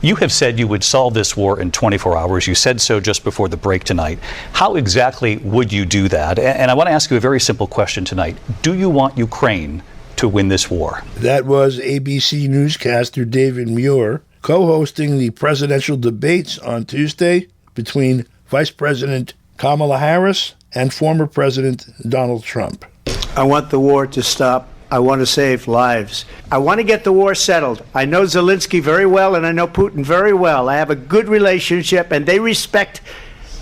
You have said you would solve this war in 24 hours. You said so just before the break tonight. How exactly would you do that? And I want to ask you a very simple question tonight. Do you want Ukraine to win this war? That was ABC newscaster David Muir co-hosting the presidential debates on Tuesday between Vice President Kamala Harris and former President Donald Trump. I want the war to stop. I want to save lives. I want to get the war settled. I know Zelensky very well, and I know Putin very well. I have a good relationship, and they respect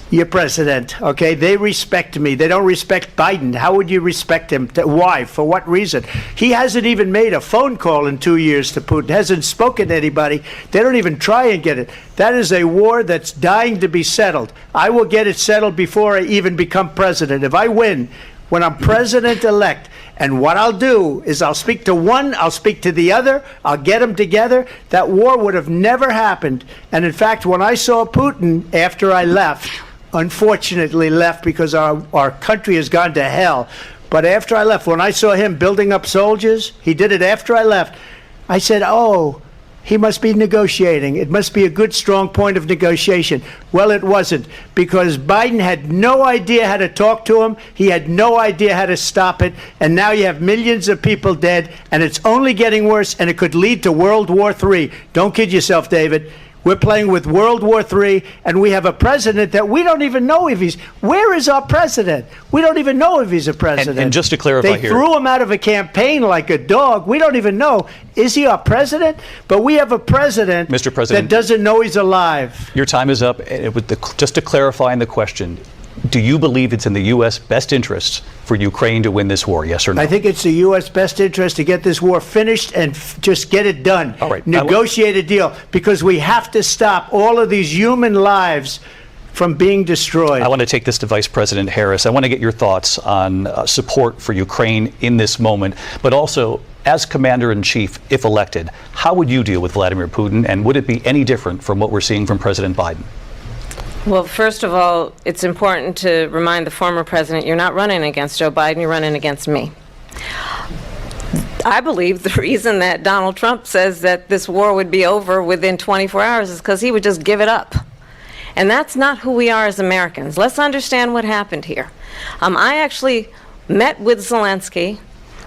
your president, okay? They respect me. They don't respect Biden. How would you respect him? Why? For what reason? He hasn't even made a phone call in 2 years to Putin, hasn't spoken to anybody. They don't even try and get it. That is a war that's dying to be settled. I will get it settled before I even become president. If I win, when I'm president-elect, and what I'll do is I'll speak to one, I'll speak to the other, I'll get them together. That war would have never happened. And in fact, when I saw Putin after I left, unfortunately left because our country has gone to hell, but after I left, when I saw him building up soldiers, he did it after I left, I said, oh, he must be negotiating. It must be a good, strong point of negotiation. Well, it wasn't, because Biden had no idea how to talk to him. He had no idea how to stop it. And now you have millions of people dead, and it's only getting worse, and it could lead to World War III. Don't kid yourself, David. We're playing with World War III, and we have a president that we don't even know if he's... Where is our president? We don't even know if he's a president. And just to clarify here... They threw him out of a campaign like a dog. We don't even know. Is he our president? But we have a president, Mr. President, that doesn't know he's alive. Your time is up. Just to clarify in the question, do you believe it's in the U.S. best interests for Ukraine to win this war, yes or no? I think it's the U.S. best interest to get this war finished and just get it done. All right. Negotiate a deal, because we have to stop all of these human lives from being destroyed. I want to take this to Vice President Harris. I want to get your thoughts on support for Ukraine in this moment, but also, as Commander-in-Chief, if elected, how would you deal with Vladimir Putin, and would it be any different from what we're seeing from President Biden? Well, first of all, it's important to remind the former president you're not running against Joe Biden, you're running against me. I believe the reason that Donald Trump says that this war would be over within 24 hours is because he would just give it up. And that's not who we are as Americans. Let's understand what happened here. I actually met with Zelensky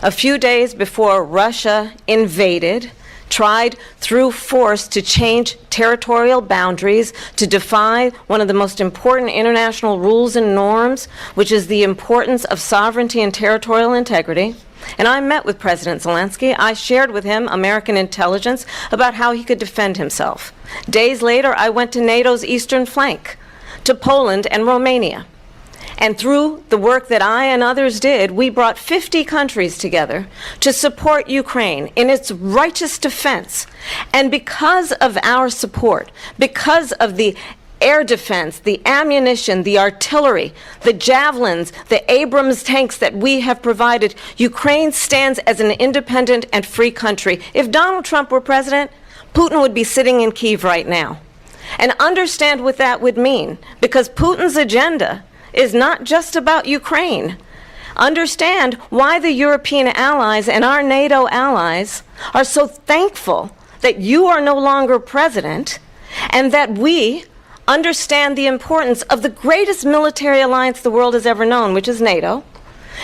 a few days before Russia invaded, tried through force to change territorial boundaries, to defy one of the most important international rules and norms, which is the importance of sovereignty and territorial integrity. And I met with President Zelensky. I shared with him American intelligence about how he could defend himself. Days later, I went to NATO's eastern flank, to Poland and Romania. And through the work that I and others did, we brought 50 countries together to support Ukraine in its righteous defense. And because of our support, because of the air defense, the ammunition, the artillery, the javelins, the Abrams tanks that we have provided, Ukraine stands as an independent and free country. If Donald Trump were president, Putin would be sitting in Kyiv right now. And understand what that would mean, because Putin's agenda is not just about Ukraine. Understand why the European allies and our NATO allies are so thankful that you are no longer president, and that we understand the importance of the greatest military alliance the world has ever known, which is NATO,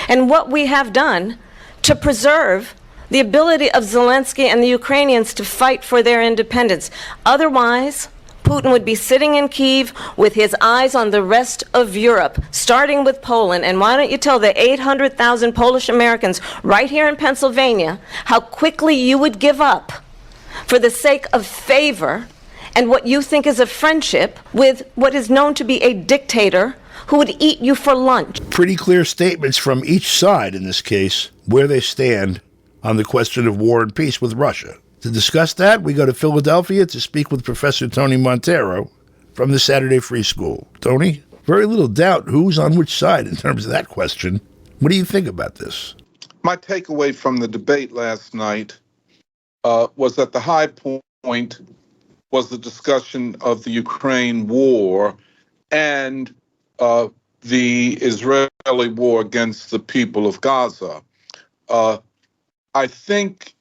and what we have done to preserve the ability of Zelensky and the Ukrainians to fight for their independence. Otherwise, Putin would be sitting in Kyiv with his eyes on the rest of Europe, starting with Poland. And why don't you tell the 800,000 Polish Americans right here in Pennsylvania how quickly you would give up for the sake of favor and what you think is a friendship with what is known to be a dictator who would eat you for lunch. Pretty clear statements from each side in this case, where they stand on the question of war and peace with Russia. To discuss that, we go to Philadelphia to speak with Professor Tony Monteiro from the Saturday Free School. Tony, very little doubt who's on which side in terms of that question. What do you think about this? My takeaway from the debate last night was that the high point was the discussion of the Ukraine war and the Israeli war against the people of Gaza. I think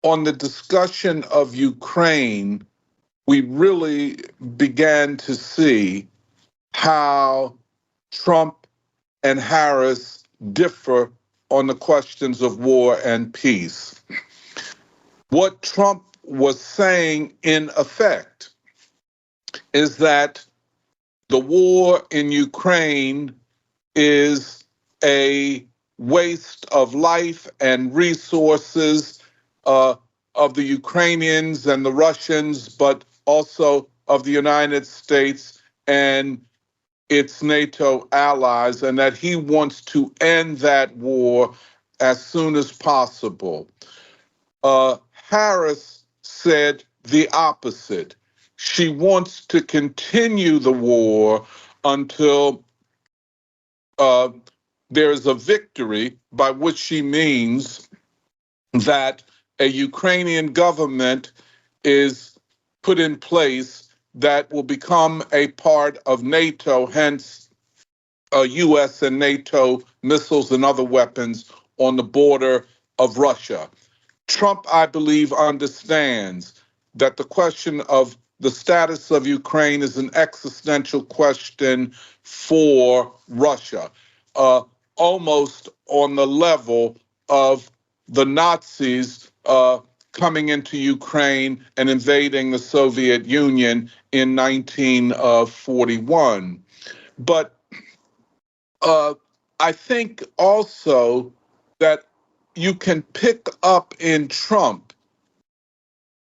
on the discussion of Ukraine, we really began to see how Trump and Harris differ on the questions of war and peace. What Trump was saying, in effect, is that the war in Ukraine is a waste of life and resources of the Ukrainians and the Russians, but also of the United States and its NATO allies, and that he wants to end that war as soon as possible. Harris said the opposite. She wants to continue the war until there's a victory, by which she means that a Ukrainian government is put in place that will become a part of NATO, hence US and NATO missiles and other weapons on the border of Russia. Trump, I believe, understands that the question of the status of Ukraine is an existential question for Russia, almost on the level of the Nazis coming into Ukraine and invading the Soviet Union in 1941. But I think also that you can pick up in Trump,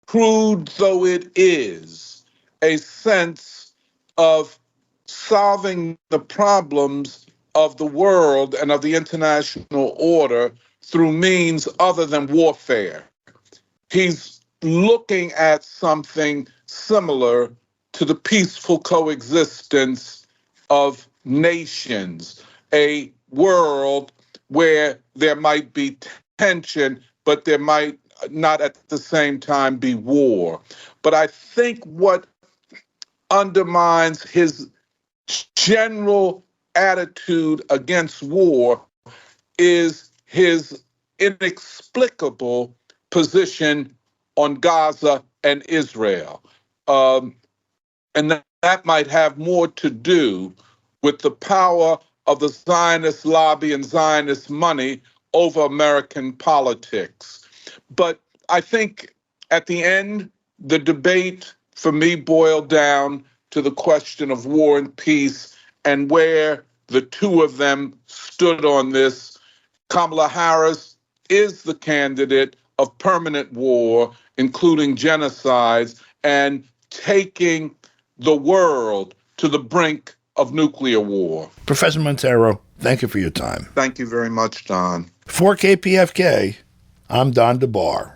crude though it is, a sense of solving the problems of the world and of the international order through means other than warfare. He's looking at something similar to the peaceful coexistence of nations, a world where there might be tension, but there might not at the same time be war. But I think what undermines his general attitude against war is his inexplicable position on Gaza and Israel. And that might have more to do with the power of the Zionist lobby and Zionist money over American politics. But I think at the end, the debate for me boiled down to the question of war and peace and where the two of them stood on this. Kamala Harris is the candidate of permanent war, including genocides, and taking the world to the brink of nuclear war. Professor Monteiro, thank you for your time. Thank you very much, Don. For KPFK, I'm Don DeBar.